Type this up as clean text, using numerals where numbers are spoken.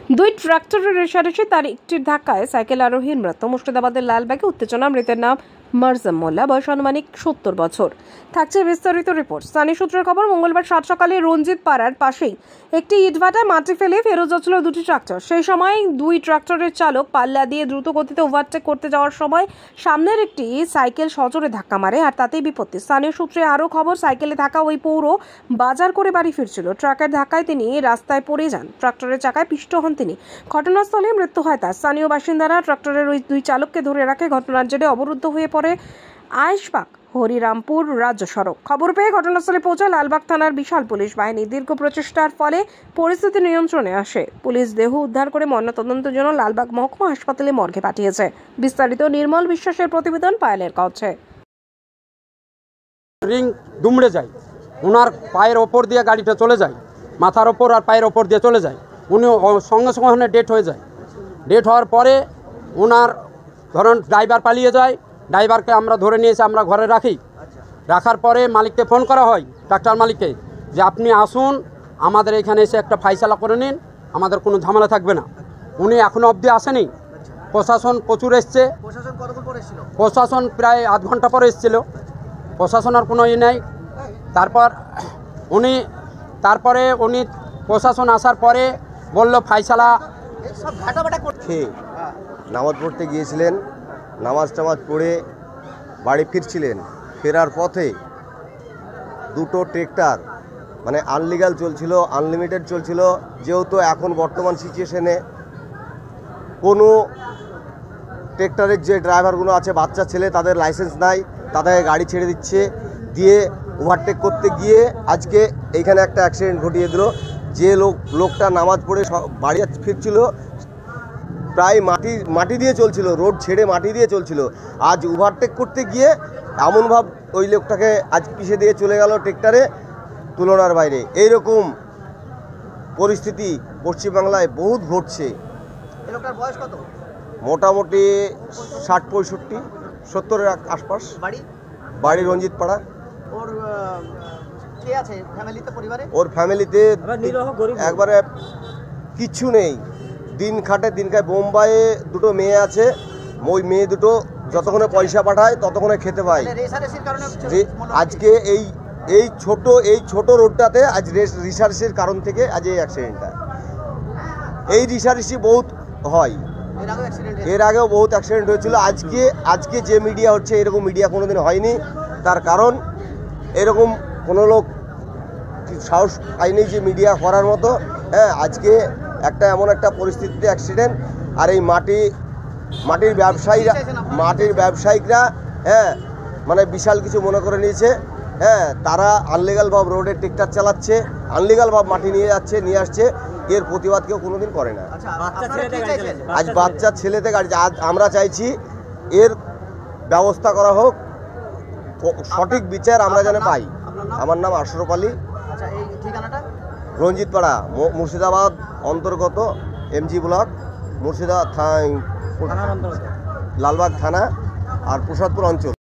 দুই ট্রাক্টরের রেশারেশি তার একটির ধাক্কায় সাইকেল আরোহীর মৃত্যু। মুর্শিদাবাদের লালবাগে উত্তেজনা। মৃতের নাম মারজাম মোল্লা, বয়স আনুমানিক 70 বছর। থাকছে বিস্তারিত রিপোর্ট। স্থানীয় সূত্রের খবর, মঙ্গলবার সাত সকালে রঞ্জিত পাড়ার পাশেই একটি ইটভাটায় মাটি ফেলে ফেরত যাচ্ছিল দুটি ট্রাক্টর। সেই সময় দুই ট্রাক্টরের চালক পাল্লা দিয়ে দ্রুত গতিতে ওভারটেক করতে যাওয়ার সময় সামনের একটি সাইকেল সজোরে ধাক্কা মারে, আর তাতেই বিপত্তি। স্থানীয় সূত্রে আরও খবর, সাইকেলে থাকা ওই পৌর বাজার করে বাড়ি ফিরছিল। ট্রাকের ধাক্কায় তিনি রাস্তায় পড়ে যান। ট্রাক্টরের চাকায় পিষ্ট হন তিনি। ঘটনাস্থলে মৃত্যু হয় তার। স্থানীয় বাসিন্দারা ট্রাক্টরের ওই দুই চালককে ধরে রাখে। ঘটনার জেরে অবরুদ্ধ হয়ে পড়ে আয়েশবাগ হরিরামপুর রাজ্য সড়ক। খবর পেয়ে ঘটনাস্থলে পৌঁছায় লালবাগ থানার বিশাল পুলিশ বাহিনী। দীর্ঘ প্রচেষ্টার ফলে পরিস্থিতি নিয়ন্ত্রণে আসে। পুলিশ দেহ উদ্ধার করে ময়নাতদন্তের জন্য লালবাগ মহকুমা হাসপাতালে মর্গে পাঠিয়েছে। বিস্তারিত নির্মল বিশ্বাসের প্রতিবেদন, পায়েলের কাছে। রিং দুমড়ে যায়, ওনার পায়ের ওপর দিয়ে গাড়িটা চলে যায়, মাথার ওপর আর পায়ের ওপর দিয়ে চলে যায়। উনি সঙ্গে সঙ্গে ওখানে ডেথ হয়ে যায়। ডেথ হওয়ার পরে ওনার ধরুন ড্রাইভার পালিয়ে যায়। ড্রাইভারকে আমরা ধরে নিয়ে এসে আমরা ঘরে রাখি। রাখার পরে মালিককে ফোন করা হয়, ট্রাক্টর মালিককে, যে আপনি আসুন, আমাদের এখানে এসে একটা ফাইসালা করে নিন, আমাদের কোনো ঝামেলা থাকবে না। উনি এখনও অবধি আসেনি। প্রশাসন প্রচুর এসছে। প্রশাসন প্রায় আধ ঘন্টা পরে এসেছিল। প্রশাসনের কোনো নেই। তারপরে উনি প্রশাসন আসার পরে বলল ফাইসালা। খেয়ে নামাজ পড়তে গিয়েছিলেন, নামাজ টামাজ পড়ে বাড়ি ফিরছিলেন। ফেরার পথে দুটো ট্রেক্টর মানে আনলিগাল চলছিল, আনলিমিটেড চলছিল। যেহেতু এখন বর্তমান সিচুয়েশনে কোনো ট্রেক্টরের যে ড্রাইভারগুলো আছে বাচ্চা ছেলে, তাদের লাইসেন্স নাই, তাদের গাড়ি ছেড়ে দিচ্ছে, দিয়ে ওভারটেক করতে গিয়ে আজকে এইখানে একটা অ্যাক্সিডেন্ট ঘটিয়ে দিল। যে লোকটা নামাজ পড়ে বাড়ি ফিরছিল, প্রায় মাটি দিয়ে চলছিল, রোড ছেড়ে মাটি দিয়ে চলছিল। আজ ওভারটেক করতে গিয়ে এমনভাবে ওই লোকটাকে আজ পিষে দিয়ে চলে গেল ট্রেক্টরে, তুলনার বাইরে। এইরকম পরিস্থিতি পশ্চিমবাংলায় বহুত ঘটছে। এই লোকটার বয়স কত? মোটামুটি 60-65, 70-এর আশপাশ। বাড়ি রঞ্জিত পাড়া। ওর কে আছে ফ্যামিলিতে, পরিবারে? ওর ফ্যামিলিতে একবারে কিচ্ছু নেই। দিন খাটে, দিন খায়। বোম্বাইয়ে দুটো মেয়ে আছে। ওই মেয়ে দুটো যতক্ষণে পয়সা পাঠায় ততক্ষণে খেতে পায়। আজকে এই ছোট রোডটাতে আজ রিসার্চের কারণ থেকে আজ এই অ্যাক্সিডেন্টটা। এই রিসার্চি বহুত হয়, এর আগেও বহুত অ্যাক্সিডেন্ট হয়েছিল। আজকে যে মিডিয়া হচ্ছে, এরকম মিডিয়া কোনোদিন হয়নি। তার কারণ এরকম কোনো লোক সাহস পায়নি যে মিডিয়া করার মতো। হ্যাঁ, আজকে এমন একটা পরিস্থিতিতে অ্যাক্সিডেন্ট। আর এই মাটির ব্যবসায়িকরা হ্যাঁ মানে বিশাল কিছু মনে করে নিয়েছে। হ্যাঁ, তারা আনলিগালভাবে রোডে ট্রেক্টর চালাচ্ছে, আনলিগালভাবে মাটি নিয়ে আসছে। এর প্রতিবাদ কেউ কোনোদিন করে না। আজ বাচ্চা ছেলেতে গাড়ি। আজ আমরা চাইছি এর ব্যবস্থা করা হোক, সঠিক বিচার আমরা যেন পাই। আমার নাম আশরফ আলী। রঞ্জিত পাড়া, মুর্শিদাবাদ অন্তর্গত, এমজি ব্লক, মুর্শিদাবাদ লালবাগ থানা আর প্রসাদপুর অঞ্চল।